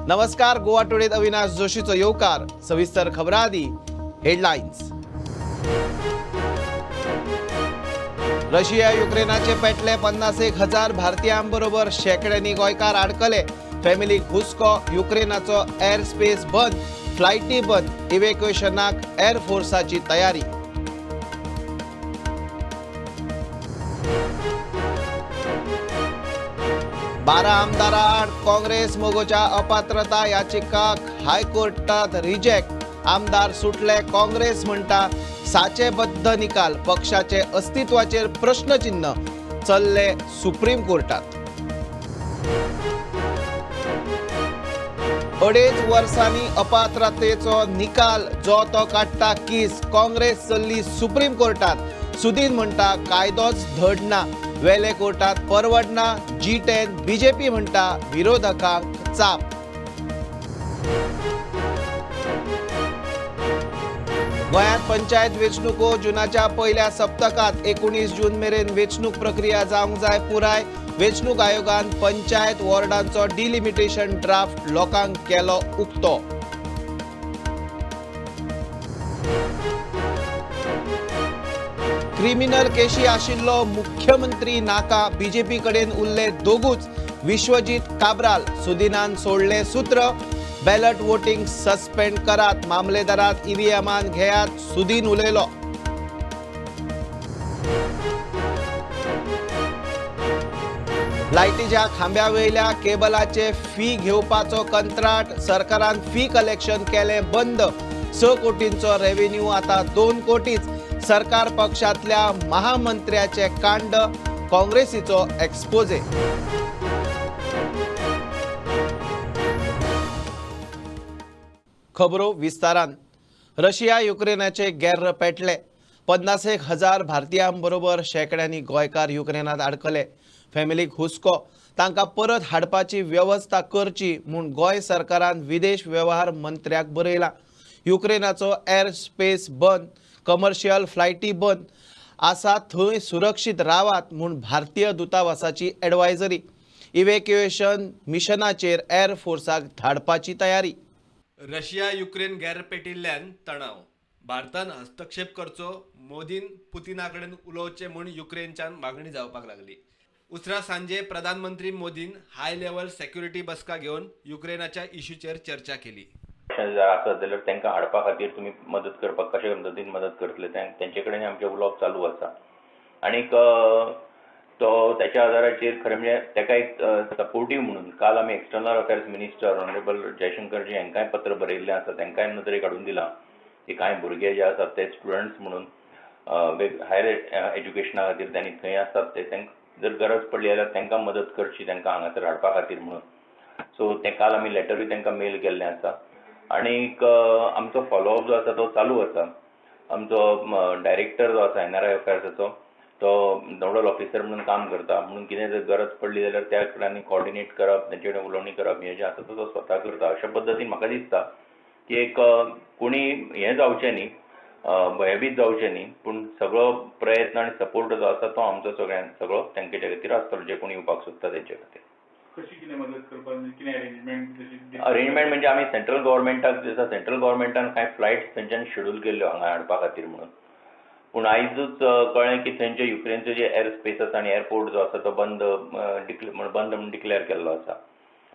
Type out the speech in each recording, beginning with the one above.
नमस्कार. गोवा टुडेत अविनाश जोशीचो येवकार. सविस्तर खबरां आदी हेडलायन्स. रशिया युक्रेनाचे पेटले 51,000 भारतीयांबरोबर शेकड्यांनी गोंयकार आडकले. फॅमिलीक हुस्को, युक्रेनाचो एअर स्पेस बंद, फ्लायटी बंद, इव्हॅक्युएशनाक एअर फोर्साची तयारी. बारा आमदारां आड काँग्रेस मोगोच्या अपात्रता याचिकाक हायकोर्टात रिजेक्ट. आमदार सुटले. काँग्रेस म्हणटा साचेबद्ध निकाल. पक्षाचे अस्तित्वाचेर प्रश्नचिन्ह. चल्ले सुप्रीम कोर्टात. 2.5 वर्सांनी अपात्रतेचो निकाल जो तो काडटा किस. काँग्रेस चल्ली सुप्रीम कोर्टात. सुदीन म्हणटा कायदोच धड ना. वेले कोर्टात परवडना. G10 बीजेपी म्हणटा विरोधकांक चाप. गोंयांत पंचायत वेंचणुको जूनाच्या पयल्या सप्तकात 19 जून मेरेन वेंचणूक प्रक्रिया जावंक जाय पुराय. वेंचणूक आयोगान पंचायत वॉर्डांचो डिलिमिटेशन ड्राफ्ट लोकांक केलो उक्तो. क्रिमिनल केशी आशिल्लो मुख्यमंत्री नाका. बीजेपी कडेन उरले दोगूच. विश्वजीत काब्राल. सुदिनान सोडले सूत्र. बॅलट वोटिंग सस्पेंड करात. मामलेदारात ईव्हीएमान घेयात. सुदीन उलयलो. लायटीच्या खांब्या वयल्या केबलाचे फी घेवपाचो कंत्राट. सरकारान फी कलेक्शन केले बंद. 6 कोटींचो रेव्हेन्यू आता 2 कोटीच. सरकार पक्षातल्या महामंत्र्याचे कांड. काँग्रेसीचो एक्सपोजे. खबरो विस्तारान. रशिया युक्रेनाचे गॅर्र पेटले. 50,000 भारतीयांबरोबर शेकड्यांनी गोंयकार युक्रेनात आडकले. फॅमिलीक हुस्को. तांकां परत हाडपाची व्यवस्था करची म्हूण गोंय सरकारान विदेश वेव्हार मंत्र्याक बरयला. युक्रेनाचो एअर स्पेस बंद, कमर्शियल फ्लायटी बंद आसा. थंय सुरक्षीत रावात म्हूण भारतीय दुतावासाची एडवायझरी. इव्हॅक्युएशन मिशनाचेर एअर फोर्साक धाडपाची तयारी. रशिया युक्रेन गॅर पेटिल्ल्यान तणाव. भारतान हस्तक्षेप करचो. मोदीन पुतिनाकडेन उलोवचे म्हूण युक्रेनच्यान मागणी जावपाक लागली. उसरा सांजे प्रधानमंत्री मोदीन हाय लेव्हल सेक्युरिटी बसका घेवन युक्रेनाच्या इश्यूचेर चर्चा केली. जर आसत जाल्यार तांकां हाडपा खातीर तुमी मदत करपाक कशे पद्दतीन मदत करतले तेंचे कडेन आमचें उलोवप चालू आसा. आनीक तो त्याच्या आदाराचेर खरें म्हणजे ताका एक सपोर्टीव म्हणून काल आमी एक्सटर्नल अफेअर्स मिनिस्टर ऑनरेबल जयशंकरजी हांकांय पत्र बरयल्लें आसा. तांकांय नदरेक हाडून दिलां की कांय भुरगे जे आसात ते स्टुडंट्स म्हणून हायर एज्युकेशना खातीर तांणी थंय आसात ते जर गरज पडली जाल्यार तांकां मदत करची तांकां हांगासर हाडपा खातीर म्हणून. सो तें काल आमी लेटरूय तांकां मेल केल्लें आसा. आनीक आमचो फॉलोअप जो आसा तो चालू आसा. आमचो डायरेक्टर जो आसा NRI अफेअर्साचो तो नोडल ऑफिसर म्हणून काम करता. म्हणून कितें जर गरज पडली जाल्यार त्या कडेन कॉर्डिनेट करप, तांचे कडेन उलोवणी करप हें जें आसा तो स्वता करता. अशा पद्दतीन म्हाका दिसता की एक कोणी हें जावचें न्ही, भयभीत जावचें न्ही, पूण सगळो प्रयत्न आनी सपोर्ट जो आसा तो आमचो सगळो तांचे खातीर आसतलो जे कोण येवपाक सोदता तेंचे खातीर. कशी कितें मदत करपाक कितें अरेंजमेंट म्हणजे आमी सेंट्रल गव्हर्मेंटाक दिसा सेंट्रल गव्हर्मेंटान कांय फ्लायट्स थंयच्यान शेड्यूल केल्ल्यो हांगा हाडपा खातीर म्हणून. पूण आयजूच कळ्ळें की थंयचे युक्रेनचो जे एअर स्पेस आसा आनी एअरपोर्ट जो आसा तो बंद म्हणून डिक्लेअर केल्लो आसा.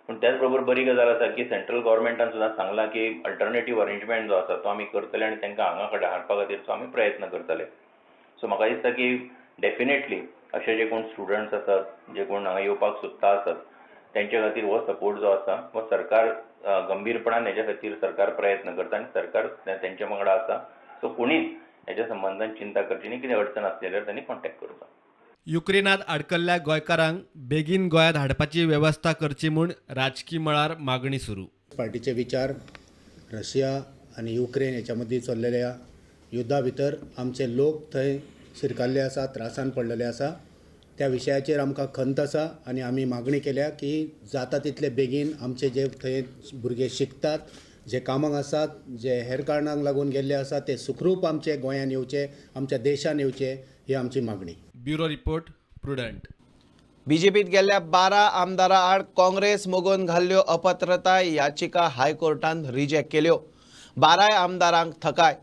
पूण त्याच बरोबर बरी गजाल आसा की सेंट्रल गव्हर्मेंटान सुद्दां सांगलां की अल्टरनेटीव अरेंजमेंट जो आसा तो आमी करतले आनी तांकां हांगा कडेन हाडपा खातीर आमी प्रयत्न करतले. सो म्हाका दिसता की डेफिनेटली अशे जे कोण स्टुडंट्स आसात, जे कोण हांगा येवपाक सोदता आसात, त्यांच्या खातीर हो सपोर्ट जो आसा हो सरकार गंभीरपणान हेच्या खातीर सरकार प्रयत्न करता आनी सरकार त्यांच्या वांगडा आसा. सो कोणीच हेच्या संबंधान चिंता करची न्ही. कितें अडचण आसली जाल्यार तांणी कॉन्टॅक्ट करचो. युक्रेनात आडकल्ल्या गोंयकारांक बेगीन गोंयांत हाडपाची व्यवस्था करची म्हूण राजकीय मळार मागणी सुरू. पार्टीचे विचार रशिया आनी युक्रेन हेच्या मदीं चल्लेल्या युद्धा भितर आमचे लोक थंय शिरकाल्ले आसा, त्रासान पडलेले आसा. त्या विशयाचेर आमकां खंत आसा आनी आमी मागणी केल्या की जाता तितले बेगीन आमचे जे थंय भुरगे शिकतात, जे कामाक आसात, जे हेर कारणांक लागून गेल्ले आसा ते सुखरूप आमचे गोंयांत येवचे, आमच्या देशान येवचे ही आमची मागणी. Bureau report prudent. बीजेपीत गेल्ल्या 12 आमदारां आड काँग्रेस मोगोन घाल्ल्यो अपात्रताय याचिका हायकोर्टान रिजेक्ट केल्यो. 12 आमदारांक थकाय.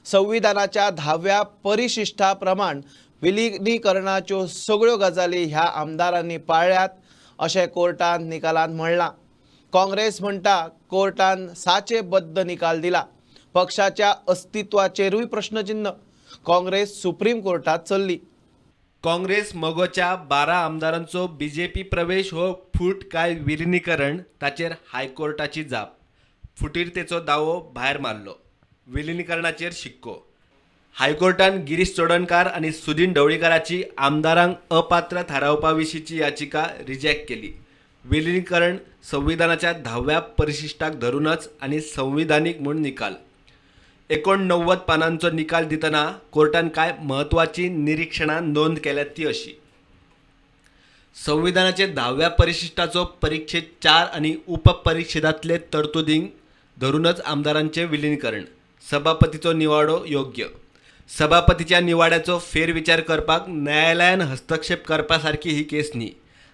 संविधानाच्या 10व्या परिशिष्टा प्रमाण विलिनीकरणाच्यो सगळ्यो गजाली ह्या आमदारांनी पाळ्ळ्यात अशें कोर्टान निकालांत म्हणलां. काँग्रेस म्हणटा कोर्टान साचेबद्ध निकाल दिला. पक्षाच्या अस्तित्वाचेरूय प्रश्नचिन्ह. काँग्रेस सुप्रीम कोर्टात चल्ली. काँग्रेस मगोच्या 12 आमदारांचो बीजेपी प्रवेश हो फूट काय विलिनीकरण ताचेर हायकोर्टाची जाप. फुटीरतेचो दावो भायर मारलो. विलिनीकरणाचेर शिक्को. हायकोर्टान गिरीश चोडणकार आनी सुदीन ढवळीकाराची आमदारांक अपात्र थारावपा विशींची याचिका रिजेक्ट केली. विलिनीकरण संविधानाच्या 10व्या परिशिष्टाक धरूनच आनी संविधानीक म्हूण निकाल. 89 पानांचो निकाल दितना कोर्टान कांय म्हत्वाची निरीक्षणां नोंद केल्यात ती अशी. संविधानाचे 10व्या परिशिष्टाचो परिच्छेद 4 आनी उपपरिच्छेदांतले तरतुदींक धरूनच आमदारांचे विलीनीकरण. सभापतीचो निवाडो योग्य. सभापतीच्या निवाड्याचो फेरविचार करपाक न्यायालयान हस्तक्षेप करपा सारकी ही केस न्ही.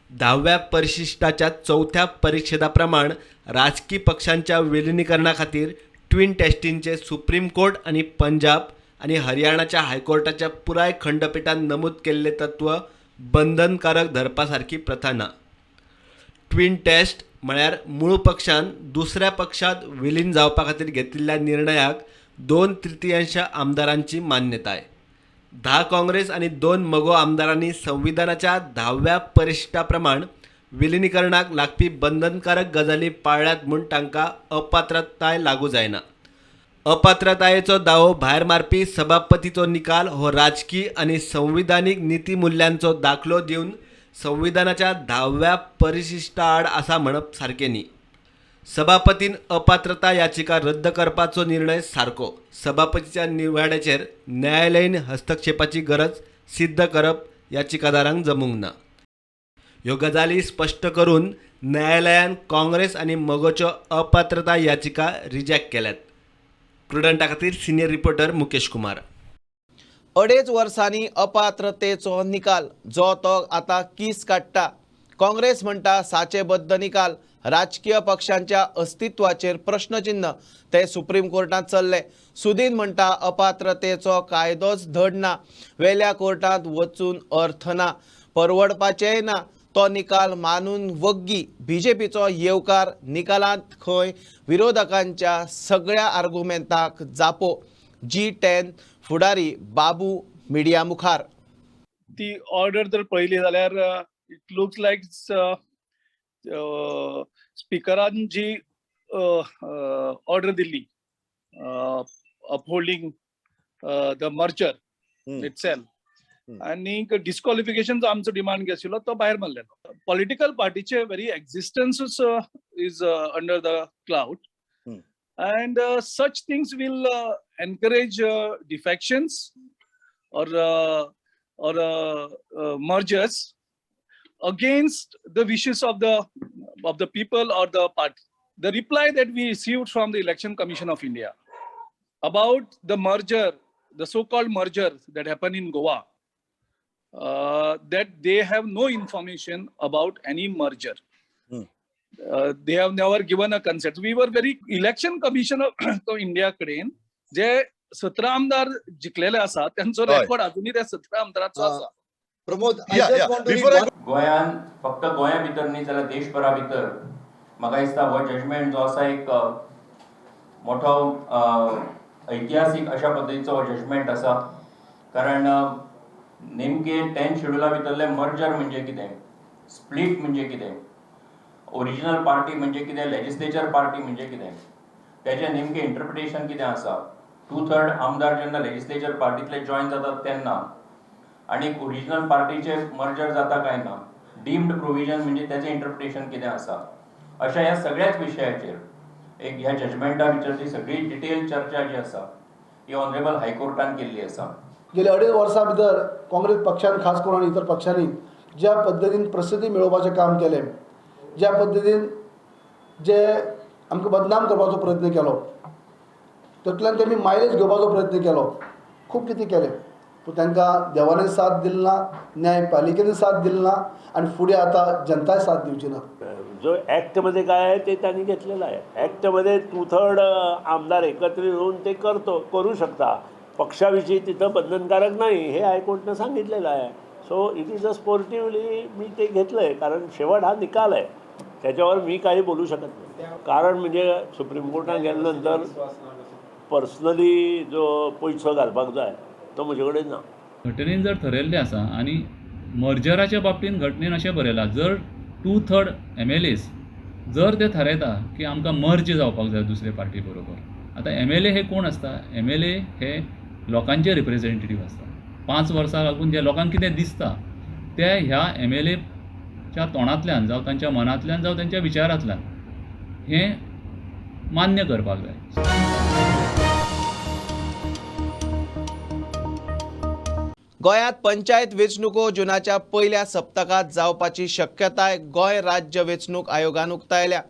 10व्या परिशिष्टाच्या 4थ्या परिच्छेदा प्रमाण राजकीय पक्षांच्या विलिनीकरणा खातीर ट्विन टेस्टींचे सुप्रीम कोर्ट आनी पंजाब आनी हरियाणाच्या हायकोर्टाच्या पुराय खंडपीठान नमूद केल्ले तत्व बंधनकारक धरपा सारकी प्रथा ना. ट्विन टेस्ट म्हळ्यार मूळ पक्षान दुसऱ्या पक्षांत विलीन जावपा खातीर घेतिल्ल्या निर्णयाक 2/3 आमदारांची मान्यताय. 10 काँग्रेस आनी 2 मगो आमदारांनी संविधानाच्या 10व्या परिशिष्टा प्रमाण विलिनीकरणाक लागपी बंधनकारक गजाली पाळ्ळ्यात म्हूण तांकां अपात्रताय लागू जायना. अपात्रतायेचो दावो भायर मारपी सभापतीचो निकाल हो राजकीय आनी संविधानीक नितीमुल्यांचो दाखलो दिवन संविधानाच्या 10व्या परिशिष्टा आड आसा म्हणप सारकें न्ही. सभापतीन अपात्रता याचिका रद्द करपाचो निर्णय सारको. सभापतीच्या निवाड्याचेर न्यायालयीन हस्तक्षेपाची गरज सिद्ध करप याचिकादारांक जमूंक ना. ह्यो गजाली स्पश्ट करून न्यायालयान काँग्रेस आनी मगोच्यो अपात्रता याचिका रिजेक्ट केल्यात. प्रुडंटा खातीर सिनियर रिपोर्टर मुकेश कुमार. 2.5 वर्सांनी अपात्रतेचो निकाल जो तो आतां कीस काडटा. काँग्रेस म्हणटा साचेबद्ध निकाल. राजकीय पक्षांच्या अस्तित्वाचेर प्रश्नचिन्ह. ते सुप्रीम कोर्टात चल्ले. सुदीन म्हणटा अपात्रतेचो कायदोच धड ना. वेल्या कोर्टात वचून अर्थ ना. परवडपाचेंय ना. तो निकाल मानून वग्गी. बीजेपीचो येवकार. निकालांत खंय विरोधकांच्या सगळ्या आर्ग्युमेंटाक जापो. G10 फुडारी बाबू मिडिया मुखार. ती ऑर्डर जर पळयली जाल्यार इट लुक्स लायक स्पिकरान जी ऑर्डर दिल्ली अपहोल्डिंग द मर्जर इटसेल्फ आनी डिस्क्वॉलिफिकेशन जो आमचो डिमांड आशिल्लो तो भायर मारलेलो. पॉलिटिकल पार्टीचे very existence is under the cloud and such things will encourage defections or mergers against the wishes of the people or the party. The reply that we received from the Election Commission of India about the merger, the so-called merger that happened in Goa, that they have no information about any merger. They have never given a consent. We were very Election Commission of India कडेन जे 17 आमदार जिखलेले आसा त्यांचो record अजूनही त्या 17 आमदारांचो आसा. Pramod, I just want to read one. गोंयान फक्त गोंया भितर न्ही जाल्यार देशभरा भितर म्हाका दिसता हो जजमेंट जो आसा एक मोठो ऐतिहासीक अशा पद्दतीचो हो जजमेंट आसा. कारण नेमके 10 शेड्युला भितरले मर्जर म्हणजे कितें, स्प्लिट म्हणजे कितें, ओरिजिनल पार्टी म्हणजे कितें, लेजिस्लेचर पार्टी म्हणजे कितें, तेजें नेमकें इंटरप्रिटेशन कितें आसा. 2/3 आमदार जेन्ना लेजिस्लेचर पार्टींतले जॉयन जातात तेन्ना आनी ओरिजिनल पार्टीचे मर्जर जाता काय ना, डीम्ड प्रोविजन म्हणजे तेजें इंटरप्रिटेशन कितें आसा, अशा ह्या सगळ्याच विशयाचेर एक ह्या जजमेंटा भितरची सगळी डिटेल चर्चा जी आसा ही ऑनरेबल हायकोर्टान केल्ली आसा. गेल्या 2.5 वर्सां भितर काँग्रेस पक्षान खास करून इतर पक्षांनी ज्या पद्दतीन प्रसिद्धी मेळोवपाचें काम केलें, ज्या पद्दतीन जे आमकां बदनाम करपाचो प्रयत्न केलो, तातूंतल्यान तेमी मायलेज घेवपाचो प्रयत्न केलो, खूब कितें केलें. पूण तांकां देवानय साथ दिली ना, न्यायपालिकेने साथ दिली ना आणि पुढे आता जनताय साथ दिवची ना. जो ॲक्टमध्ये काय आहे ते त्यांनी घेतलेलं आहे. ॲक्टमध्ये 2/3 आमदार एकत्रित येऊन ते करू शकता. पक्षाविषयी तिथं बंधनकारक नाही हे हायकोर्टनं सांगितलेलं आहे. सो इट इज अ स्पोर्टिव्हली मी ते घेतलं आहे, कारण शेवट हा निकाल आहे, त्याच्यावर मी काही बोलू शकत नाही. कारण म्हणजे सुप्रीम कोर्टात गेल्यानंतर पर्सनली जो पयसो घालपाक जाय तो म्हजे कडेन ना. घटनेन जर ठरयल्लें आसा आनी मर्जराच्या बाबतींत घटनेन अशें बरयलां, जर 2/3 MLAs जर ते थारायता की आमकां मर्ज जावपाक जाय दुसरे पार्टी बरोबर. आतां MLA हे कोण आसता? MLA हे लोकांचे रिप्रेझेंटेटीव आसता. 5 वर्सां लागून जे लोकांक कितें दिसता ते ह्या MLAच्या तोंडांतल्यान जावं तांच्या मनांतल्यान जावं तांच्या विचारांतल्यान हें मान्य करपाक जाय. गोंयांत पंचायत वेंचणुको जुनाच्या पयल्या सप्तकांत जावपाची शक्यताय गोंय राज्य वेंचणूक आयोगान उक्तायल्या.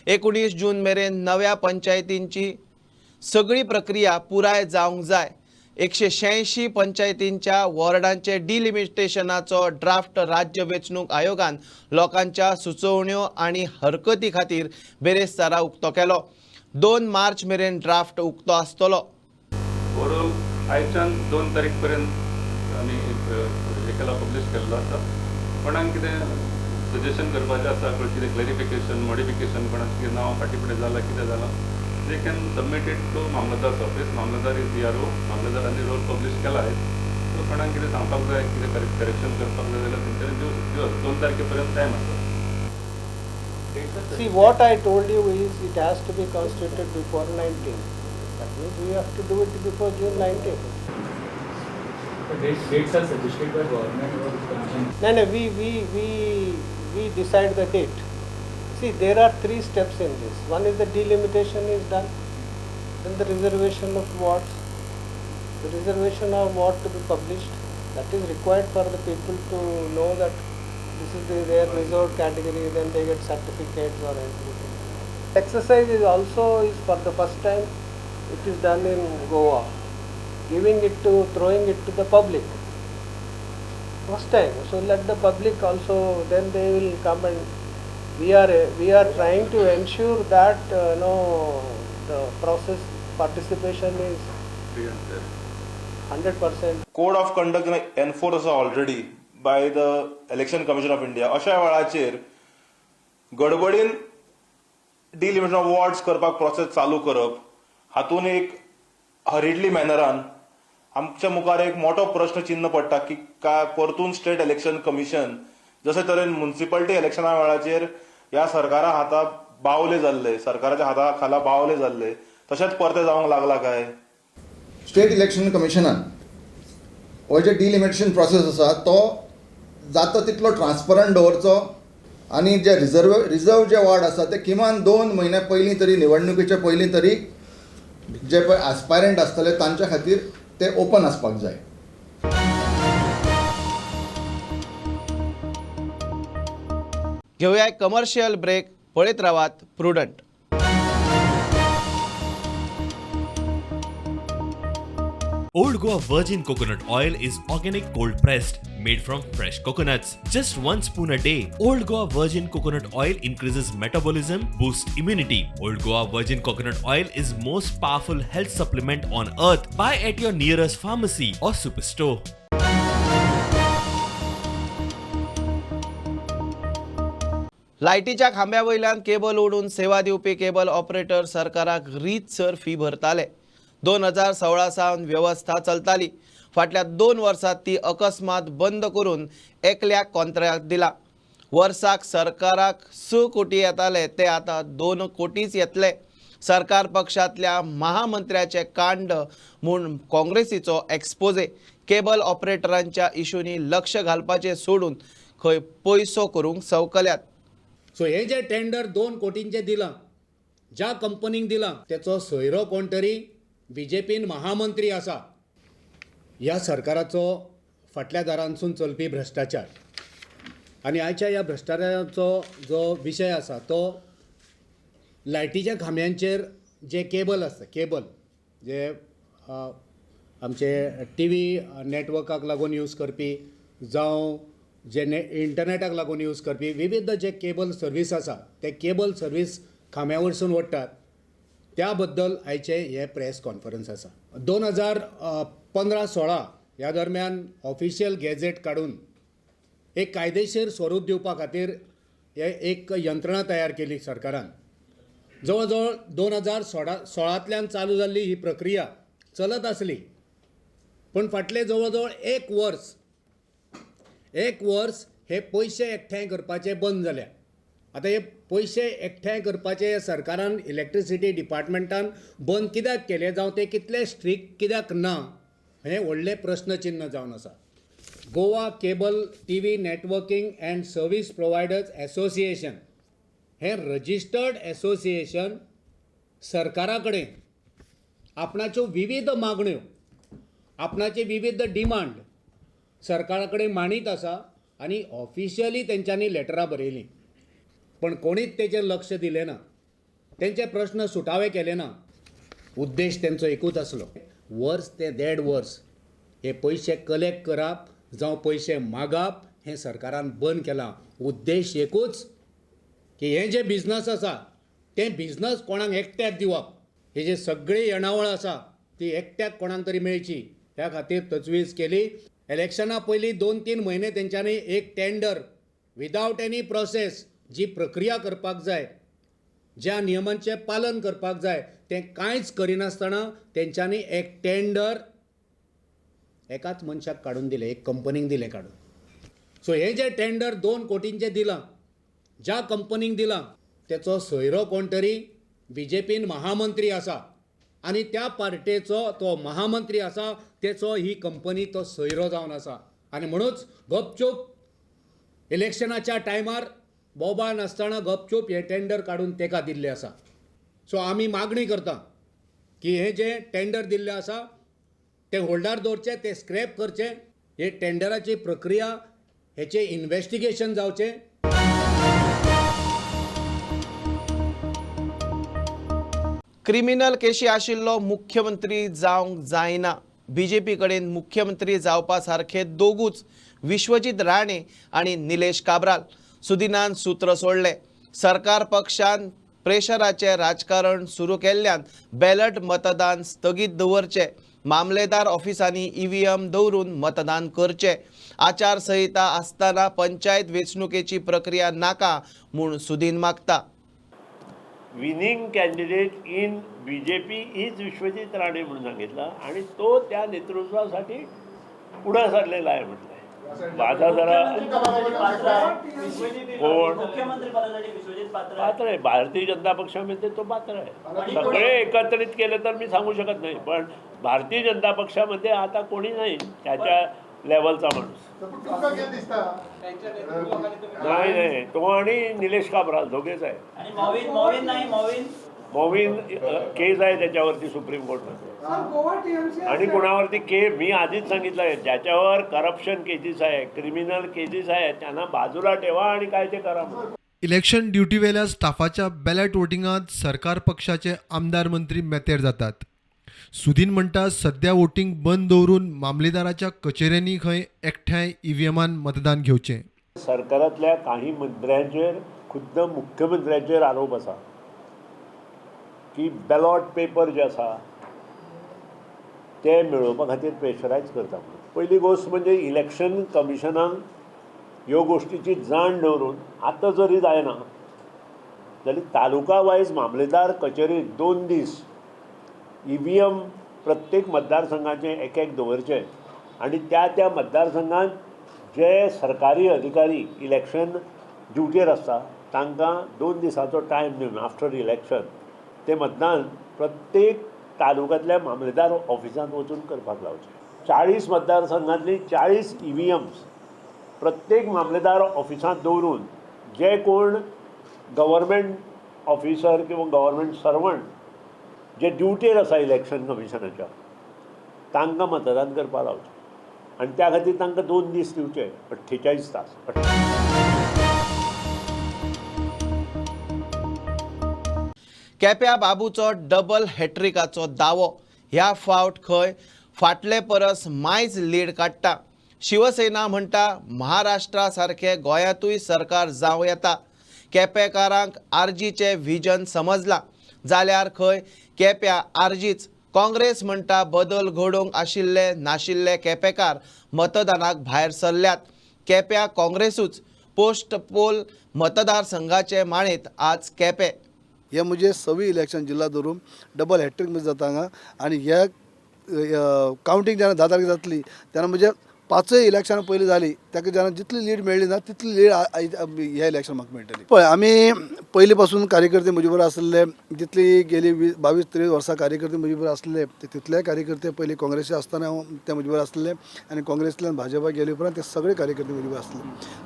19 जून मेरेन नव्या पंचायतींची सगळी प्रक्रिया पुराय जावंक जाय. 186 पंचायतींच्या वॉर्डांचे डिलिमिटेशनाचो ड्राफ्ट राज्य वेंचणूक आयोगान लोकांच्या सुचोवण्यो आनी हरकती खातीर बेरेस्तारा उक्तो केलो. 2 मार्च मेरेन ड्राफ्ट उक्तो आसतलो. ओवरऑल आयच्यान 2 तारीख पर्यंत आमी एकेला पब्लीश केल्लो आसा. कोणाक कितें सजेशन करपाचें आसा, कितें क्लॅरिफिकेशन मॉडिफिकेशन, कोणाचें कितें नांव फाटीं फुडें जालां कितें जालां, they can submit it to mamlatdar office. Mamlatdar is CRO. मामलदारांनी रोल पब्लीश केला आहे. सो कोणाक कितें सांगपाक जाय, कितें करेक्शन करपाक जाय जाल्यार तेंच्यांनी दिवस 2 तारखे पर्यंत टायम आसा. See, what I told you is it has to be constituted before 19th. That means we have to do it before June 19th. Dates are suggested by government or commission. No, we decide the date. See, there are 3 steps in this. One is the delimitation is done, then the reservation of wards. The reservation of ward to be published. That is required for the people to know that this is their reserved category. Then they get certificates or anything. Exercise is also for the first time. It is done in Goa. Throwing it to the public. First time. So let the public also, then they will come and we are trying to ensure that the process participation is 100%. Code of conduct enforced already by the Election Commission of India. अशा वेळाचेर गडबडीन delimitation of wards करपाक process चालू करप, हातून एक हरिडली मॅनरान आमच्या मुखार एक मोठो प्रश्न चिन्ह पडटा की काय परतून स्टेट इलेक्शन कमिशन जशे तरेन म्युनिसिपालिटी इलेक्शना वेळाचेर ह्या सरकारा हाता बावले जाल्ले, सरकाराच्या हाता खाला बावले जाल्ले, तशेंच परते जावंक लागला काय? स्टेट इलेक्शन कमिशनान हो जे डिलिमिटेशन प्रोसेस आसा तो जाता तितलो ट्रान्सपरंट दवरचो आनी जे रिजर्व जे वॉर्ड आसा ते किमान 2 म्हयने पयलीं तरी, निवडणुकीच्या पयलीं तरी जे पळय एस्पायरंट आसतले तांच्या खातीर ते ओपन आसपाक जाय. घेऊया कमर्शियल ब्रेक. पळयत रावात prudent. Old Goa Virgin Coconut Oil is organic cold pressed, made from fresh coconuts. Just 1 spoon a day. Old Goa Virgin Coconut Oil increases metabolism, boosts immunity. Old Goa Virgin Coconut Oil is most powerful health supplement on earth. Buy at your nearest pharmacy or superstore. लायटीच्या खांब्या वयल्यान cable ओडून सेवा दिवपी cable operator सरकाराक रीतसर fee भरताले. 2016 सावन व्यवस्था चलताली. फाटल्या 2 वर्सांत ती अकस्मात बंद करून एकल्याक कॉन्ट्रॅक्ट दिला. वर्साक सरकाराक 6 कोटी येताले ते आता 2 कोटीच येतले. सरकार पक्षातल्या महामंत्र्याचे कांड म्हूण काँग्रेसीचो एक्सपोजे. केबल ऑपरेटरांच्या इशूंनी लक्ष घालपाचे सोडून खंय पयसो करूंक सवकल्यात. सो हे जे टेंडर 2 कोटींचे दिलां, ज्या कंपनीक दिलां तेचो सोयरो कोण तरी BJPन महामंत्री आसा. ह्या सरकाराचो फाटल्या दारांसून चलपी भ्रश्टाचार आनी आयच्या ह्या भ्रश्टाचाराचो जो विशय आसा तो लायटीच्या खांब्यांचेर जे केबल आसता, केबल जे आमचे टी व्ही नेटवर्काक लागून यूज करपी जावं जे इंटरनेटाक लागून यूज करपी विविध जे केबल सर्वीस आसा ते केबल सर्वीस खांब्या वरसून ओडटात त्या बद्दल आयचे हे प्रेस कॉन्फरन्स आसा. 2015-16 ह्या दरम्यान ऑफिशियल गॅझेट काडून एक कायदेशीर स्वरूप दिवपा खातीर एक यंत्रणा तयार केली सरकारान. जवळ जवळ 2016 चालू जाल्ली ही प्रक्रिया चलत आसली, पण फाटले जवळ जवळ एक वर्स हे पयशे एकठांय करपाचे बंद जाल्या. आतां हे पयशे एकठांय करपाचे सरकारान इलेक्ट्रिसिटी डिपार्टमेंटान बंद कित्याक केले जावं ते कितले स्ट्रिक्ट कित्याक ना हे व्हडले प्रश्नचिन्ह जावन आसा. Goa cable TV networking and service providers association हे रजिस्टर्ड असोसिएशन सरकारा कडेन आपणाच्यो विविध मागण्यो आपणाचे विविध डिमांड सरकारा कडेन मांडीत आसा आनी ऑफिशियली तेंच्यांनी लेटरां बरयलीं, पण कोणीच तेचेर लक्ष दिलें ना, तेंचे प्रश्न सुटावे केले ना. उद्देश तेंचो एकूच आसलो, वर्स ते 1.5 वर्स हे पयशे कलेक्ट करप जावं पयशे मागप हें सरकारान बंद केलां. उद्देश एकूच की हे जे बिझनस आसा ते बिझनस कोणाक एकट्याक दिवप, हे जे सगळी येणावळ आसा ती एकट्याक कोणाक तरी मेळची ह्या खातीर तजवीज केली. इलेक्शना पयलीं 2-3 म्हयने तेंच्यांनी एक टेंडर विदावट एनी प्रोसेस जी प्रक्रिया करपाक जाय, ज्या नियमांचें पालन करपाक जाय तें कांयच करिनासतना तेंच्यांनी एक टेंडर एकाच मनशाक काडून दिलें, एक कंपनीक दिलें काडून. सो हे जे टेंडर 2 कोटींचें दिलां, ज्या कंपनीक दिलां तेचो सोयरो कोण तरी BJPन महामंत्री आसा आनी त्या पार्टेचो तो महामंत्री आसा तेचो ही कंपनी तो सोयरो जावन आसा. आनी म्हणूच गपचूप इलेक्शनाच्या टायमार बोबाळ नासतना गपचूप हे टेंडर काडून तेका दिल्ले आसा. सो आमी मागणी करता की हे जे टेंडर दिल्ले आसा ते होल्डार दवरचे, ते स्क्रॅप करचे, हे टेंडराची प्रक्रिया हेचे इन्व्हेस्टिगेशन जावचें. क्रिमिनल केशी आशिल्लो मुख्यमंत्री जावंक जायना. BJP कडेन मुख्यमंत्री जावपा सारखे दोगूच विश्वजीत राणे आणि निलेश काब्राल. सुदिनान सूत्र सोडले. सरकार पक्षान प्रेशराचे राजकारण सुरू केल्ल्यान बॅलट मतदान स्थगीत दवरचे, मामलेदार ऑफिसांनी EVM दवरून मतदान करचे, आचारसंहिता आसतना पंचायत वेंचणुकेची प्रक्रिया नाका म्हूण सुदीन मागता. Winning candidate in BJP is Vishwajit Rane म्हणून सांगितलं आणि तो त्या नेतृत्वासाठी पुढे सरलेला आहे म्हटलंय. माझा जरा कोण पात्र आहे भारतीय जनता पक्षामध्ये, तो पात्र आहे. सगळे एकत्रित केले तर मी सांगू शकत नाही, पण भारतीय जनता पक्षामध्ये आता कोणी नाही त्याच्या लेवलचा माणूस. नाही तो आणि निलेश काब्राल दोघेच आहे. मोविन केस आहे त्याच्यावरती सुप्रीम कोर्टमध्ये आणि कुणावरती मी आधीच सांगितलं आहे ज्याच्यावर करप्शन केसेस आहे, क्रिमिनल केसेस आहे त्यांना बाजूला ठेवा आणि काय ते करा. इलेक्शन ड्युटी वेल्या स्टाफाच्या बॅलेट वोटिंगात सरकार पक्षाचे आमदार मंत्री मेतेर जातात. सुदीन म्हणटा सध्या वोटिंग बंद दवरून मामलेदाराच्या कचेऱ्यांनी खंय एकठांय EVMान मतदान घेवचें. सरकारातल्या काही मंत्र्यांचेर खुद्द मुख्यमंत्र्यांचेर आरोप आसा की बॅलॉट पेपर जे आसा ते मेळोवपा खातीर प्रेशरायज करता. पहिली गोष्ट म्हणजे इलेक्शन कमिशनान ह्यो गोष्टीची जाण दवरून आतां जरी जायना जाल्यार तालुका वायज मामलेदार कचेरीत 2 दीस EVM प्रत्येक मतदारसंघाचे एक दवरचे आणि त्या मतदारसंघात जे सरकारी अधिकारी इलेक्शन ड्युटीर आसता तांकां 2 दिसाचो टायम दिवन आफ्टर इलेक्शन ते मतदान प्रत्येक तालुक्यांतल्या मामलेदार ऑफिसांत वचून करपाक लावचे. 40 मतदारसंघांतली 40 EVMs प्रत्येक मामलेदार ऑफिसांत दवरून जे कोण गव्हर्मेंट ऑफिसर किंवा गव्हर्मेंट सर्वंट जे ड्युटीर आसा इलेक्शन कमिशनाच्या तांकां मतदान करपाक लावचें आनी त्या खातीर तांकां 2 दीस दिवचे 48 तास. केप्या बाबूचो डबल हॅट्रिकाचो दावो ह्या फावट खंय फाटले परस मायज लीड काडटा. शिवसेना म्हणटा महाराष्ट्रा सारखे गोंयांतूय सरकार जावं येता. केपेकारांक आरजीचे व्हिजन समजला जाल्यार खंय केप्या आरजीच. काँग्रेस म्हणटा बदल घडोवंक आशिल्ले नाशिल्ले केपेकार मतदानाक भायर सरल्यात. केप्या काँग्रेसूच. पोस्ट पोल मतदारसंघाचे माळेंत आज केपे. हे म्हणजे 6 इलेक्शन जिल्हा धरून डबल हॅट्रिक म्हणजे जाता हांगा आनी हे कावंटींग जेन्ना 10 तारखेक जातली तेन्ना म्हणजे 5 इलेक्शनां पयलीं जाली ताका जेन्ना जितली लीड मेळ्ळी ना तितली लीड हे इलेक्शन म्हाका मेळटली. पळय आमी पयलीं पासून कार्यकर्ते म्हजे बरोबर आसले, जितली गेली 22-23 वर्सां कार्यकर्ते म्हजे बरोबर आसले तितले कार्यकर्ते पयलीं काँग्रेसी आसतना ते म्हजे बरोबर आसले आनी काँग्रेसींतल्यान भाजपा गेले उपरांत ते सगळे कार्यकर्ते म्हजे बरोबर आसले.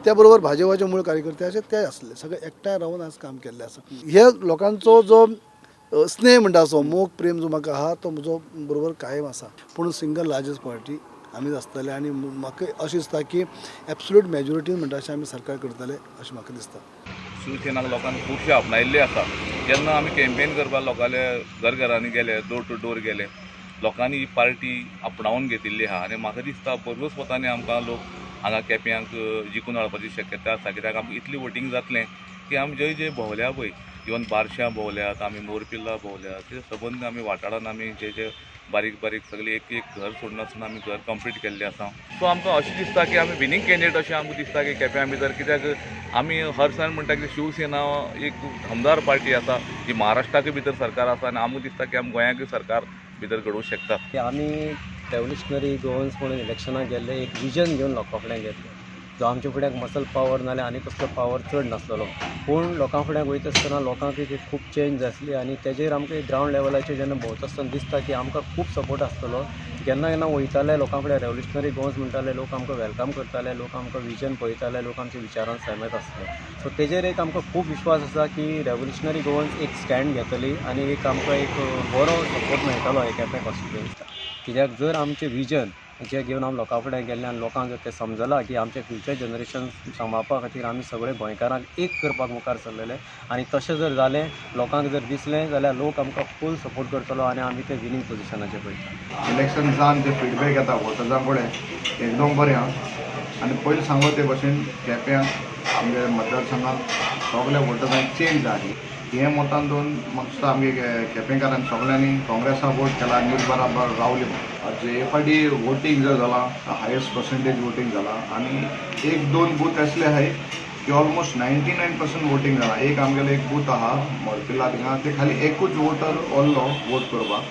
त्या बरोबर भाजपाचे मूळ कार्यकर्ते अशे ते आसले, सगळे एकठांय रावन आज काम केल्लें आसा. हे लोकांचो जो स्नेह म्हणटा असो मोग प्रेम जो म्हाका आहा तो म्हजो बरोबर कायम आसा. पूण सिंगल लार्जस्ट पार्टी आमीच आसतले आनी म्हाका अशें दिसता की एब्सोल्यूट मेजॉरिटीन म्हणटा अशें आमी सरकार करतले अशें म्हाका दिसता. शिवसेनाक लोकांनी खुबशे आपणायिल्ले आसा. जेन्ना आमी कॅम्पेन करपाक लोकांले घरघरांनी गेले, डोर टू डोर गेले, लोकांनी ही पार्टी आपणावून घेतिल्ली आहा आनी म्हाका दिसता परवच वतांनी आमकां लोक हांगा केप्यांक जिखून हाडपाची शक्यता आसा. कित्याक आमकां इतली वोटींग जातलें की आमी जंय जंय भोंवल्या पळय, इवन बार्श्यां भोंवल्यात, आमी मोरपिल्ला भोंवल्यात, ते सबंद आमी वाठारांत आमी जे बारीक बारीक सगळी एक घर सोडनासतना आमी घर कंप्लीट केल्लें आसा. सो आमकां अशें दिसता की आमी विनींग कॅन्डिडेट अशें आमकां दिसता की केप्यां भितर. कित्याक आमी हर दिसान म्हणटा की शिवसेना एक हमदार पार्टी आसा जी महाराष्ट्राकूय भितर सरकार आसा आनी आमकां दिसता की आमी गोंयाकूय सरकार भितर घडोवंक शकता. आमी रेव्होल्युशनरी गोवन्स म्हणून इलेक्शनाक गेल्ले एक विजन घेवन लोकां फुड्यान गेल्ले, जो आमचे फुड्याक मसल पावर नाल्यार आनी कसलो पावर चड नासलेलो. पूण लोकां फुड्यान वयता आसतना लोकांक एक खूब चेंज जातली आनी तेजेर आमकां ग्रावंड लेवलाचेर जेन्ना भोंवता आसतना दिसता की आमकां खूब सपोर्ट आसतलो. केन्ना केन्ना वयताले लोकां फुड्यान रेव्होल्युशनरी गोवन्स म्हणटाले, लोक आमकां वेलकम करताले, लोक आमकां विजन पळयताले, लोक आमच्या विचारान सहमत आसले. सो तेजेर एक आमकां खूब विश्वास आसा की रेव्होल्युशनरी गोवन्स एक स्टँड घेतली आनी एक आमकां एक बरो सपोर्ट मेळटलो हे केपें कॉन्स्टिट्युएन्सीक. कित्याक जर आमचें विजन जे घेवन आमी लोकां फुड्यान गेल्ले आनी लोकांक जर तें समजलां की आमचे फ्युचर जनरेशन सांबाळपा खातीर आमी सगळे गोंयकारांक एक करपाक मुखार सरलेले आनी तशें जर जालें, लोकांक जर दिसलें जाल्यार लोक आमकां फूल सपोर्ट करतलो आनी आमी ते विनींग पोजिशनाचेर पळयता. इलेक्शन जावन जे फिडबॅक येता वोटर्सां कडेन एकदम बरें आहा आनी पयलीं सांगो ते भशेन केप्यांक आमगे मतदारसंघांत सगळे वोटर्सांक चेंज जाली. हे मतान दोन म्हाका दिसता आमगे केपेंकारांनी सगळ्यांनी काँग्रेसाक वोट केला, न्यूज बराबर रावली. जे फाटी वोटींग जो जाला हायेस्ट पर्सेंटेज वोटींग जाला आनी 1-2 बूथ असले आहाय की ऑलमोस्ट 99% वोटींग जाला. एक आमगेलो एक बूथ आहा मोरपिल्ला थिंगा ते खाली एकूच वोटर ओल्लो वोट करपाक.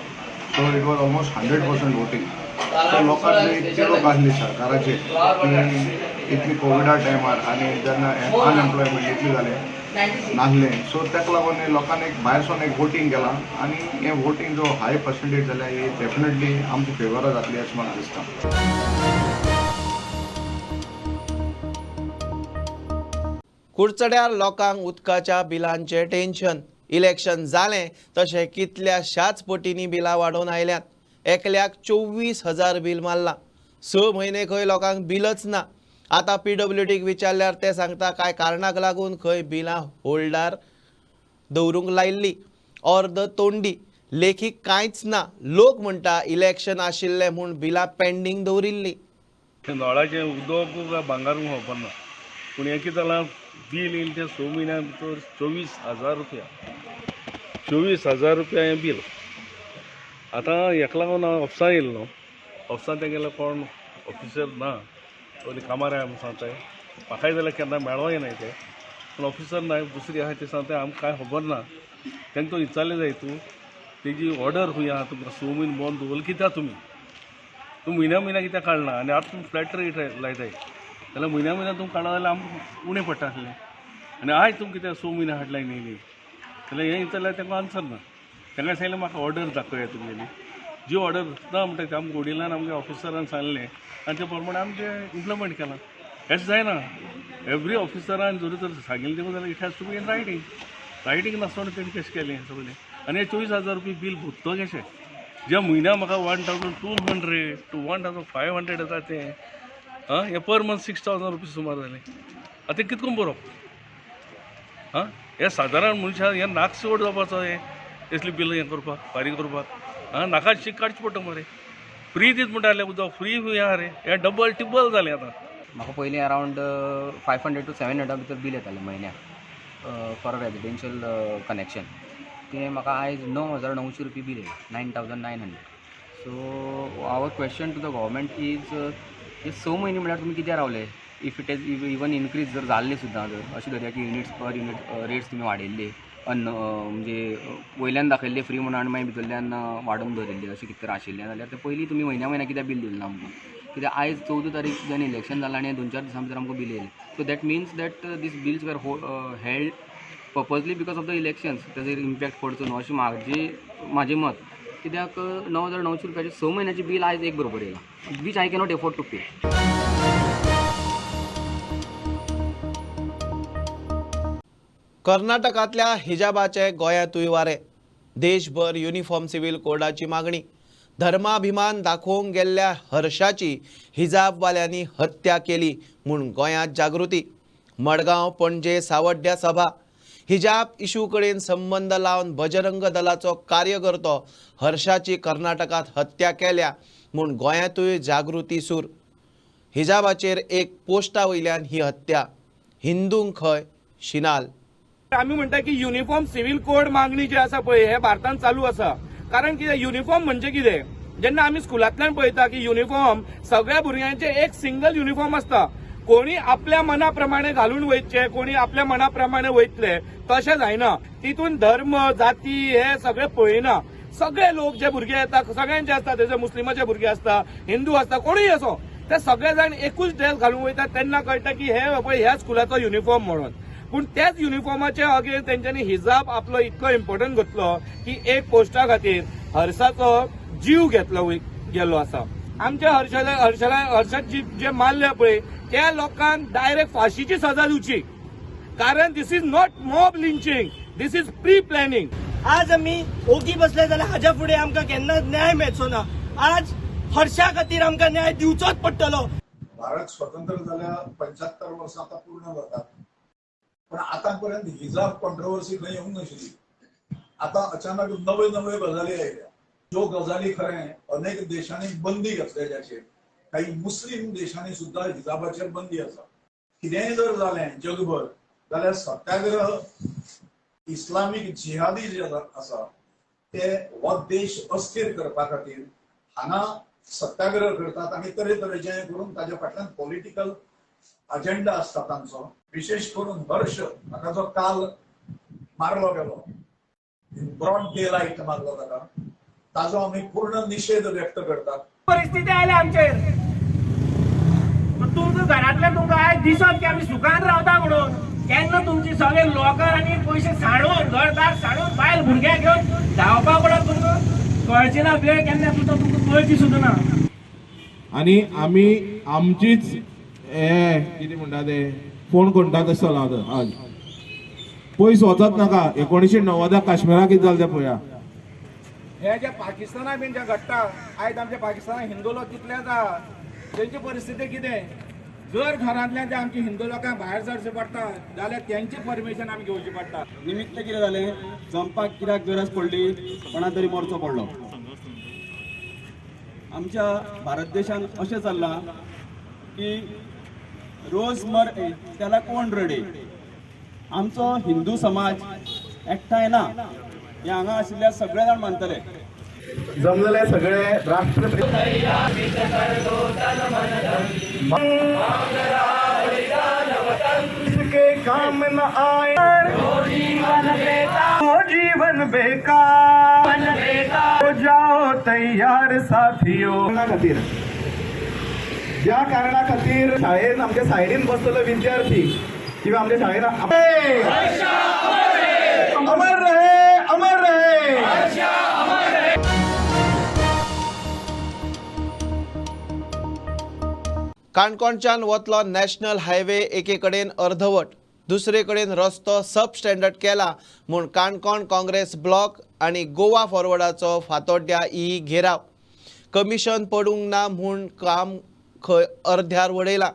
So it was almost 100% voting. So लोकांक इतके लोक आसले सरकाराचे की इतली कोविडा टायमार आनी जेन्ना अनएम्प्लॉयमेंट इतली जालें नासलें. सो ताका लागून लोकांनी एक भायर सावन एक वोटींग केलां आनी हें वोटींग जो हाय पर्सेंटेज जाल्यार ही डेफिनेटली आमची फेवरा जातली अशें म्हाका दिसता. कुडचड्यार लोकांक उदकाच्या बिलांचे टेन्शन. इलेक्शन जालें तशें कितल्याशाच पटींनी बिलां वाडोवन आयल्यात. एकल्याक 24,000 बील मारलां. 6 म्हयने खंय लोकांक बिलच ना. आतां PWDक विचारल्यार ते सांगता कांय कारणाक लागून खंय बिलां होल्डार दवरूंक लायिल्ली. अर्द तोंडी लेखीक कांयच ना. लोक म्हणटा इलेक्शन आशिल्लें म्हूण बिलां पेंडींग दवरिल्लीं. नळाचें उदक भांगारूंक खबर ना. पूण हें कितें जालां, बील येयलें तें 6 म्हयन्यां भितर 24,000 रुपया. 24,000 रुपया हें बील. आतां हेका लागून हांव ऑफिसान येयलो न्हू. ऑफिसान ते गेल्यार कोण ऑफिसर ना, पयलीं कामार आहा म्हूण सांगताय. म्हाकाय जाल्यार केन्ना मेळोंक ना ते. पूण ऑफिसर ना, दुसरी आहा ती सांगताय आमकां कांय खबर ना. तेंका तो विचारलें जाय तूं तेजी ऑर्डर खंय आहा, तुमकां 6 म्हयने बंद दवरलें कित्याक तूं म्हयन्या कित्याक काडना. आनी आतां तुमी फ्लॅट रेट लायताय जाल्यार म्हयन्या तुमकां काडना जाल्यार आमकां उणें पडटा आसलें. आनी आयज तुमी कित्याक 6 म्हयने हाडलाय न्ही जाल्यार हें विचारल्यार तांकां आन्सर ना. तांकां सांगलें म्हाका ऑर्डर दाखया तुमगेली. जी ऑर्डर ना म्हणटा ती आमकां घोडिलान आमच्या ऑफिसरान सांगलें आनी ते प्रमाणे आमी तें इम्प्लिमेंट केलां. हेंच जायना. एवरी ऑफिसरान जरी तर सांगिल्लें तें जाल्यार it has to be in writing नासतना तेणी कशें केलें सगळें. आनी हे 24,000 रुपया बील भरतो कशें. ज्या म्हयन्या म्हाका 1,200 to 1,500 येता तें हे पर मंथ 6,000 रुपया सुमार जालें. आतां कितकून बरोवप हे सादारण मनशाक हें नाकसोड जावपाचो हें असली बिल हें करपाक फारीक करपाक. नाका शीक काडचें पडटा मरे. फ्री दीत म्हणटाले उदक फ्री आहा रे हे डबल टिबल जालें आतां. म्हाका पयलीं अरावंड 500 to 700 भितर बील येतालें म्हयन्याक फॉर रेजिडेन्शियल कनेक्शन. तें म्हाका आयज 9,900 रुपया बील येयलें, 9,900. So our question to the government is हे 6 म्हयने म्हळ्यार तुमी कित्याक रावले? If it is even increase जर जाल्ले सुद्दां जर अशें धरया की युनिट्स पर युनिट रेट्स तुमी वाडयल्ले अन्न म्हणजे वयल्यान दाखयल्ले फ्री म्हणून आनी मागीर भितरल्यान वाडोवन दवरिल्ले अशें कितें तरी आशिल्लें जाल्यार तें पयलीं तुमी म्हयन्या कित्याक बील दिलें ना आमकां? कित्याक आयज 14 तारीख जेन्ना इलेक्शन जालां आनी 2-4 दिसां भितर आमकां बील येयलें. So that means that these bills were held purposely because of the elections. तेजेर इम्पॅक्ट पडचो न्हू अशें म्हाजें मत. कित्याक 9,900 रुपयाचें 6 म्हयन्याची बील आयज एक बरोबर येयलां, which I cannot afford to pay. कर्नाटकांतल्या हिजाबाचे गोंयांतूय वारे. देशभर युनिफॉर्म सिव्हिल कोडाची मागणी. धर्माभिमान दाखोवंक गेल्ल्या हर्षाची हिजाबवाल्यांनी हत्या केली म्हूण गोंयांत जागृती. मडगांव, पणजे, सावड्ड्या सभा. हिजाब इशू कडेन संबंद लावन बजरंग दलाचो कार्यकर्तो हर्षाची कर्नाटकांत हत्या केल्या म्हूण गोंयांतूय जागृती सूर. हिजाबाचेर एक पोस्टा वयल्यान ही हत्या. हिंदूंक खंय शिनाल. आमी म्हणटा की युनिफॉर्म सिव्हिल कोड मागणी जी आसा पळय हे भारतांत चालू आसा. कारण कितें युनिफॉर्म म्हणजे कितें? जेन्ना आमी स्कुलांतल्यान पळयता की युनिफॉर्म सगळ्या भुरग्यांचे एक सिंगल युनिफॉर्म आसता. कोणी आपल्या मना प्रमाणे घालून वयचे, कोणी आपल्या मना प्रमाणे वयतले तशें जायना. तितून धर्म जाती हे सगळे पळयना. सगळे लोक जे भुरगे येता सगळ्यांचे आसता, तेजे मुस्लिमाचे भुरगे आसता, हिंदू आसता, कोणूय असो ते सगळे जाण एकूच ड्रेस घालून वयता. तेन्ना कळटा की हे पळय ह्या स्कुलाचो युनिफॉर्म म्हणून. पूण त्याच युनिफॉर्माचे अगेन तेंच्यांनी हिजाब आपलो इतलो इम्पॉर्टंट घेतलो की एक पोस्टा खातीर हर्षाचो जीव गेलो आसा. आमच्या हर्षाक जे मारले पळय त्या लोकांक डायरेक्ट फाशीची सजा दिवची. कारण this is not mob lynching, this is pre planning. आज आमी ओगी बसले जाल्यार हाज्या फुडें आमकां केन्नाच न्याय मेळचो ना. आज हर्षा खातीर आमकां न्याय दिवचोच पडटलो. भारत स्वतंत्र जाल्या 75 वर्सां आतां पूर्ण जातात, पण आतापर्यंत हिजाब कॉन्ट्रोवर्सी खंय येवंक नाशिल्ली. आता अचानक नवे गजाली आयल्या. ज्यो गजाली खरें अनेक देशांनी बंदी घातल्या, काही मुस्लिम देशांनी सुद्धा हिजाबाचेर बंदी आसा. कितेंय जर जालें जगभर जाल्यार सत्याग्रह इस्लामीक जिहादी जे आसा ते हो देश अस्थिर करपा खातीर हांगा सत्याग्रह करतात आनी तरेतरेचे करून ताजे फाटल्यान पॉलिटिकल अजेंडा असता तांचो. विशेष करून हर्ष हाका जो काल मारलो गेलो, ब्रॉड डे लायट मारलो ताका, ताजो आमी पूर्ण निषेध व्यक्त करतात. परिस्थिती आयल्या आमचेर. तुमकां घरांतले तुमकां आयज दिसत की आमी सुखान रावता म्हणून. केन्ना तुमची सगळे लॉकर आनी पयशे साडून घरदार साडून बायल भुरग्यांक घेवन धांवपा पडत तुमकां कळची ना. वेळ केन्ना तुमकां कळची सुद्दां ना. आनी आमी आमचीच कितें म्हणटा ते फोन कॉन्टाक्ट आसतलो आज पयस वचत नाका. 1990 काश्मीराक कितें जालें तें पळया. हे जे पाकिस्तानाक बीन जे घडटा आयज आमच्या पाकिस्तानाक हिंदू लोक कितले आसा, तेंची परिस्थिती कितें? जर घरांतल्यान जे आमची हिंदू लोकांक भायर सरचें पडटा जाल्यार तेंची परमिशन आमी घेवची पडटा. निमित्त कितें जालें? जंपाक कित्याक गरज पडली? कोणा तरी मरचो पडलो. आमच्या भारत देशान अशें चल्लां की रोज मर त्याला कोण रडे. आमचो हिंदू समाज एकठांय ना हे हांगा आशिल्ल्या सगळे जाण मानतले. जमलेले सगळे राष्ट्र काम न आए जीवन बेकार हो जाओ तैयार साथियों. खातीर ज्या कारणा खातीर शाळेन आमच्या सायडीन बसलेलो विद्यार्थी किंवा आमच्या शाळेन अमर रहे अमर रहे. काणकोणच्यान वतलो नॅशनल हायवे एके कडेन अर्धवट, दुसरे कडेन रस्तो सब स्टँडर्ड केला म्हूण काणकोण काँग्रेस ब्लॉक आनी गोवा फॉरवर्डाचो फातोड्ड्या घेराव. कमिशन पडूंक ना म्हूण काम खंय अर्ध्यार वडयला.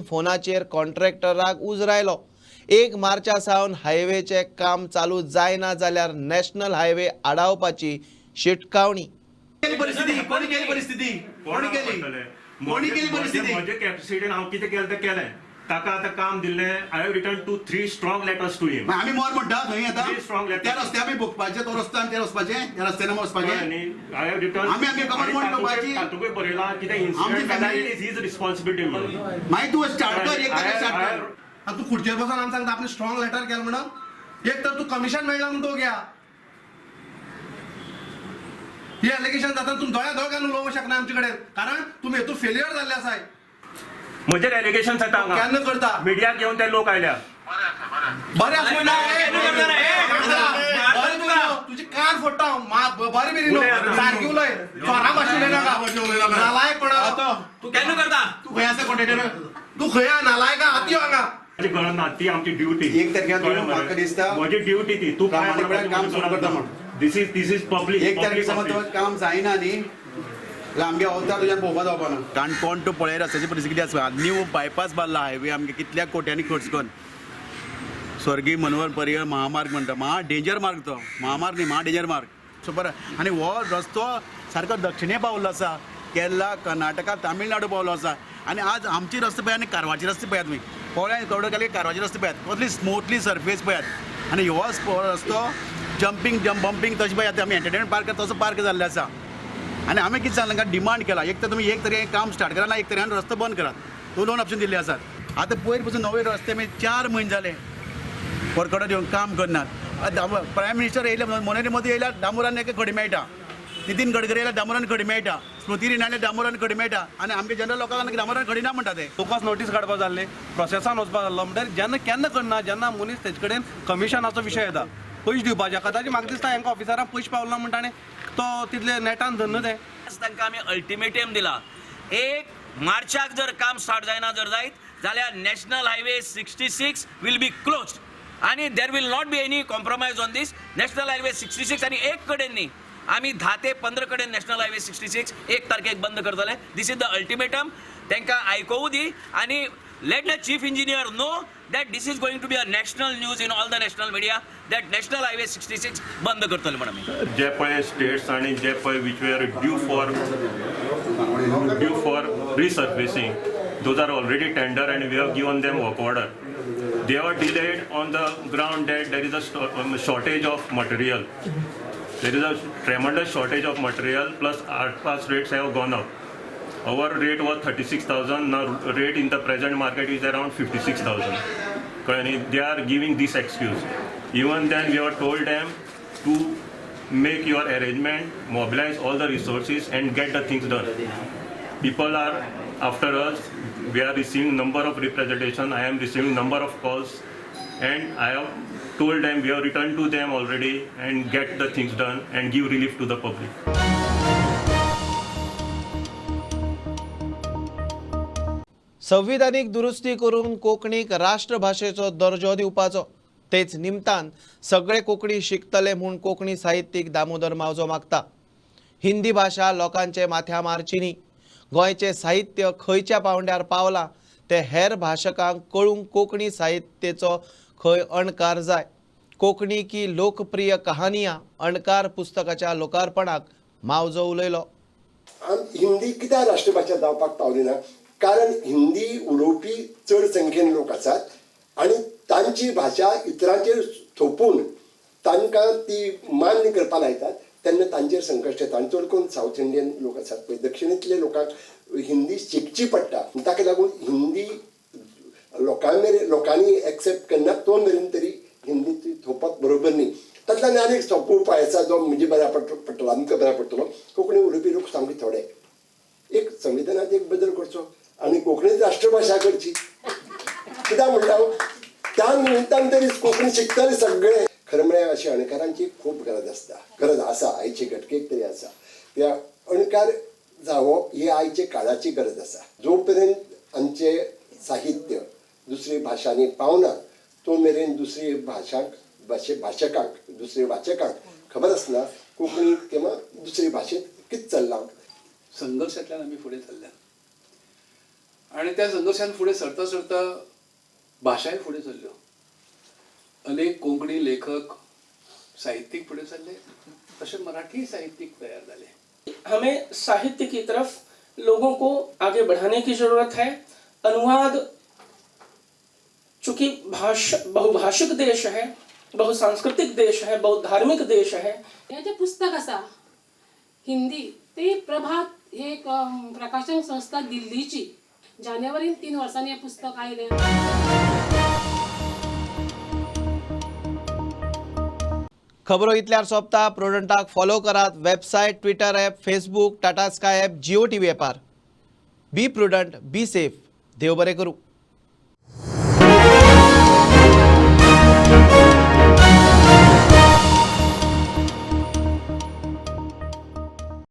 फोनाचेर कॉन्ट्रॅक्टराक उजरायलो. 1 मार्चा सावन हायवेचें काम चालू जायना जाल्यार नॅशनल हायवे आडावपाची शिटकावणी. म्हजे कॅपॅसिटीन हांव कितें केलें तें केलें. ताका आतां काम दिल्लें. I have return 3 strong letters to him. आमी मोर म्हणटा थंय आतां स्ट्रॉंग त्या रस्त्यार आमी भोगपाचें, तो रस्तो आनी त्या वचपाचें, त्या रस्त्यान वचपाचें. आय हॅव रिटर्न आमी गव्हर्नमेंट करपाची. तातूंतय बरयलां कितें इन्सिडेंट जाल्यार इट इज हीज रिस्पॉन्सिबिलिटी म्हणून. मागीर तूं स्टार्ट कर, एक तर स्टार्ट कर. आतां तूं खुर्चेर बसून आमी सांगता आपणें स्ट्रॉंग लेटर केलें म्हणून. एक तर तूं कमिशन मेळना म्हणून तो घ्या. हे एलिगेशन जाता तुम दोळ्या घालून उलोवंक शकना आमचे कडेन, कारण तुमी हेतून फेल्युअर जाल्ले आसाय. म्हजेर एलिगेशन जाता केन्ना करता मिडियाक घेवन ते लोक आयल्या. बरें आसूं ना तुजी कान फोडटा बरें बेरी सारकी उलय. चोरा भाशेन उलयनाका. नालायकपणा तू केन्ना करता? तू खंय आसा कॉन्टेक्टर? तू खंय आहा नालायका? हाती यो हांगा. गणना ती आमची ड्युटी. एक तारखेर म्हाका दिसता म्हजी ड्युटी ती. तू काम सुरू करता म्हणून. दिस इज पब्लीक. एक तारखेर समज काम जायना न्ही जाल्यार आमगे अवतार तुज्यान पळोवपा जावपा ना. काणकोण टू पळय रस्त्याची परिस्थिती आसा. न्यू बायपास बांदला हायवे आमगे कितल्या कोट्यांनी खर्च करून. स्वर्गीय मनोहर पर्रिकर महामार्ग म्हणटा. महा डेंजर मार्ग तो. महामार्ग न्ही, महा डेंजर मार्ग. सो बरें. आनी हो रस्तो सारको दक्षिणे पावल्लो आसा. केरला, कर्नाटका, तामिळनाडू पावलो आसा. आनी आज आमचे रस्ते पळय आनी कारवारचे रस्ते पळयात तुमी. पळय कवडो केले कारवारचे रस्ते पळयात. कसली स्मुथली सरफेस पळयात. आनी हो रस्तो जंपिंग बंपिंग तशें पळय आमी एंटरटेनमेंट पार्क तसो पार्क जाल्ले आसा. आनी आमी कितें सांगलां काय डिमांड केला. एक तर तुमी एक तरी काम स्टार्ट करा ना एक तरी रस्तो बंद करात. दोन ऑप्शन दिल्ले आसात. आतां पयर पासून नवे रस्ते मागीर 4 म्हयने जाले वर्कआउटार येवन काम करनात. प्रायम मिनिस्टर येयले नरेंद्र मोदी येयल्यार डांबरान एक खडी मेळटा. नितीन गडकरी येयल्यार डांबरान खडी मेळटा. स्मृती इराणी येयल्यार डांबरान खडी मेळटा. आनी आमगे जनरल लोकांक डांबरान खडी ना म्हणटा ते. लोकांक नोटीस काडपाक जाल्ले, प्रोसेसान वचपाक जाल्लो. म्हणल्यार जेन्ना केन्ना करना जेन्ना मनीस तेजे कडेन कमिशनाचो विशय येता पयशे दिवपाचे कदाचित म्हाका दिसता हांकां ऑफिसरांक पयशे पावलो ना म्हणटा आनी तो तितले नेटान धरना ते. तांकां आमी अल्टिमेटम दिला. 1 मार्चाक जर काम स्टार्ट जायना जर जायत जाल्यार national highway 66 will be closed आणि there will not be any compromise on this. National highway 66 आणि एक कडेन न्ही आमी 10 ते 15 कडेन नॅशनल हायवे 66 1 तारखेक बंद करतले. दिस इज द अल्टिमेटम. तांकां आयकोवू दी आणि let the chief engineer know that this is going to be a national news in all the national media that national highway 66 बंद करतले म्हणून आमी. जे पळय स्टेट्स आणि जे पळय which were due for resurfacing, those are already tender and we have given them work order. They are delayed on the ground that there is a shortage of material. There is a tremendous shortage of material plus ARPA's rates have gone up. Our rate was 36,000. Now rate in the present market is around 56,000. They are giving this excuse. Even then we have told them to make your arrangement, mobilize all the resources and get the things done. People are after us. We are receiving number of representation. I am receiving number of calls and I have told them, we have returned to them already and get the things done and give relief to the public. संविधानीक दुरुस्ती करून कोंकणीक राष्ट्रभाशेचो दर्जो दिवपाचो. तेच निमतान सगळे कोंकणी शिकतले म्हूण कोंकणी साहित्यीक दामोदर मावजो मागता. हिंदी भाशा लोकांचे माथ्या मारची न्ही. गोंयचें साहित्य खंयच्या पावंड्यार पावलां ते हेर भाशकांक कळूंक कोंकणी साहित्याचो खंय अणकार जाय. कोंकणी की लोकप्रिय कहानियां अणकार पुस्तकाच्या लोकार्पणाक मावजो उलयलो. हिंदी कित्याक राष्ट्रभाषा जावपाक पावली ना? कारण हिंदी उलोवपी चड संख्येन लोक आसात आनी तांची भाशा इतरांचेर थोपून तांकां ती मान्य करपा लायतात तेन्ना तांचेर संकश्ट येता. आनी चड करून सावथ इंडियन लोक आसात पळय दक्षिणेंतले लोकांक हिंदी शिकची पडटा. ताका लागून हिंदी लोकांनी एक्सेप्ट करना तो मेरेन तरी हिंदी थोपप बरोबर न्ही. तातूंतल्यान आनी एक सोंपो उपाय आसा जो म्हणजे बऱ्या पडटलो आमकां बऱ्या पडटलो. कोंकणी उलोवपी लोक सामके थोडे. एक संविधानात एक बदल करचो आनी कोंकणीच राष्ट्रभाषा करची. कित्याक म्हणटा त्या निमित्तान तरी कोंकणी शिकतले सगळे. खरें म्हळ्यार अशें अणकारांची खूब गरज आसा आयचे घटकेक तरी आसा. त्या अणकार जावप ही आयचे काळाची गरज आसा. जो पर्यंत आमचे साहित्य दुसरी भाशांनी पावना तो मेरेन दुसरी भाशकांक दुसरे वाचकांक खबर आसना कोंकणी किंवा दुसरी भाशेंत कितें चल्लां. संघर्शांतल्यान आमी फुडें चल्ल्या आनी त्या संघर्शान फुडें सरता सरता भाशाय फुडें चल्ल्यो. अनेक कोंकणी लेखक साहित्यीक फुडें चल्ले. तशें मराठी साहित्यीक तयार जाले. हमें साहित्य की तरफ लोगों को आगे बढ़ाने की जरूरत है। अनुवाद, चूंकि बहुभाषिक देश है, बहुसांस्कृतिक देश है, बहुधार्मिक देश है। हे जे पुस्तक आसा हिंदी ते प्रभात हे एक प्रकाशन संस्था दिल्लीची जानेवारी 3 वर्सांनी हे पुस्तक आयलें। खबरो इतल्यार सोंपता। प्रुडंटाक फॉलो करात। Website, Twitter app, Facebook, Tata Sky app, Jio TV ॲपार। Be prudent, be safe. देव बरें करूं।